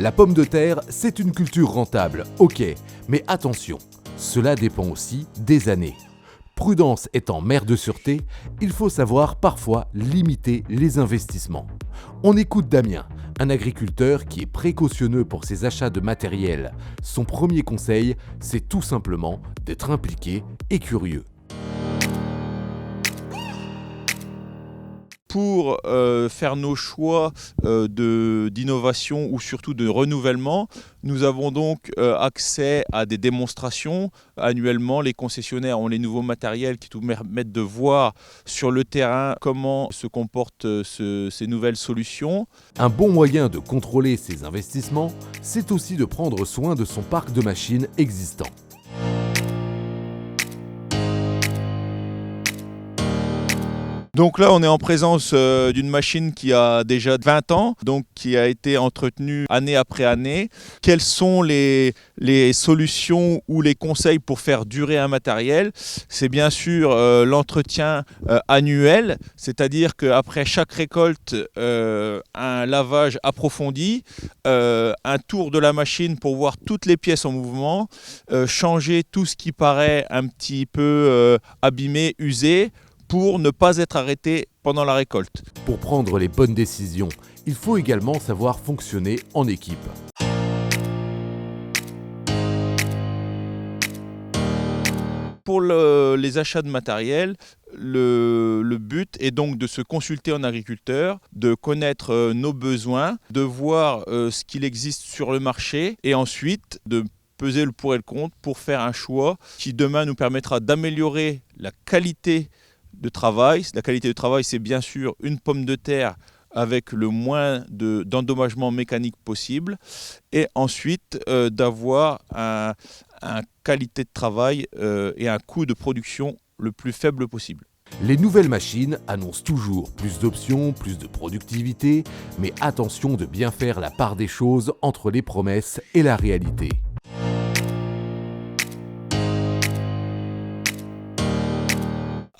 La pomme de terre, c'est une culture rentable, ok, mais attention, cela dépend aussi des années. Prudence étant mère de sûreté, il faut savoir parfois limiter les investissements. On écoute Damien, un agriculteur qui est précautionneux pour ses achats de matériel. Son premier conseil, c'est tout simplement d'être impliqué et curieux. Pour faire nos choix d'innovation ou surtout de renouvellement, nous avons donc accès à des démonstrations. Annuellement, les concessionnaires ont les nouveaux matériels qui nous permettent de voir sur le terrain comment se comportent ces nouvelles solutions. Un bon moyen de contrôler ses investissements, c'est aussi de prendre soin de son parc de machines existant. Donc là, on est en présence d'une machine qui a déjà 20 ans, donc qui a été entretenue année après année. Quelles sont les solutions ou les conseils pour faire durer un matériel? C'est bien sûr l'entretien annuel, c'est-à-dire qu'après chaque récolte, un lavage approfondi, un tour de la machine pour voir toutes les pièces en mouvement, changer tout ce qui paraît un petit peu abîmé, usé, pour ne pas être arrêté pendant la récolte. Pour prendre les bonnes décisions, il faut également savoir fonctionner en équipe. Pour les achats de matériel, le but est donc de se consulter en agriculteur, de connaître nos besoins, de voir ce qu'il existe sur le marché et ensuite de peser le pour et le contre pour faire un choix qui demain nous permettra d'améliorer la qualité de travail. La qualité de travail, c'est bien sûr une pomme de terre avec le moins d'endommagement mécanique possible et ensuite d'avoir une qualité de travail et un coût de production le plus faible possible. Les nouvelles machines annoncent toujours plus d'options, plus de productivité, mais attention de bien faire la part des choses entre les promesses et la réalité.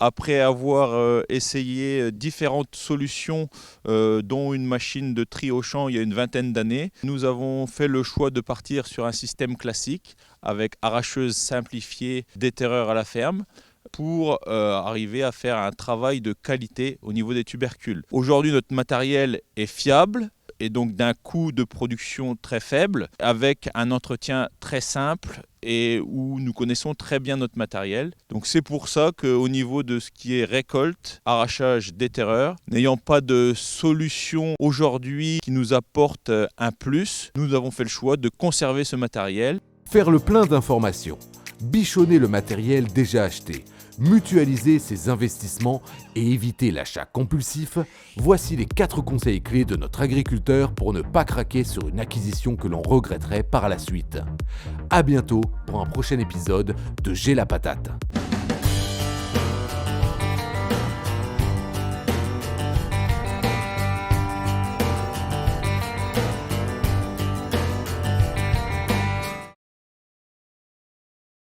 Après avoir essayé différentes solutions, dont une machine de tri au champ il y a une vingtaine d'années, nous avons fait le choix de partir sur un système classique avec arracheuse simplifiée, déterreur à la ferme, pour arriver à faire un travail de qualité au niveau des tubercules. Aujourd'hui, notre matériel est fiable et donc d'un coût de production très faible, avec un entretien très simple et où nous connaissons très bien notre matériel. Donc c'est pour ça qu'au niveau de ce qui est récolte, arrachage, déterreur, n'ayant pas de solution aujourd'hui qui nous apporte un plus, nous avons fait le choix de conserver ce matériel. Faire le plein d'informations, bichonner le matériel déjà acheté, mutualiser ses investissements et éviter l'achat compulsif, voici les 4 conseils clés de notre agriculteur pour ne pas craquer sur une acquisition que l'on regretterait par la suite. À bientôt pour un prochain épisode de J'ai la patate.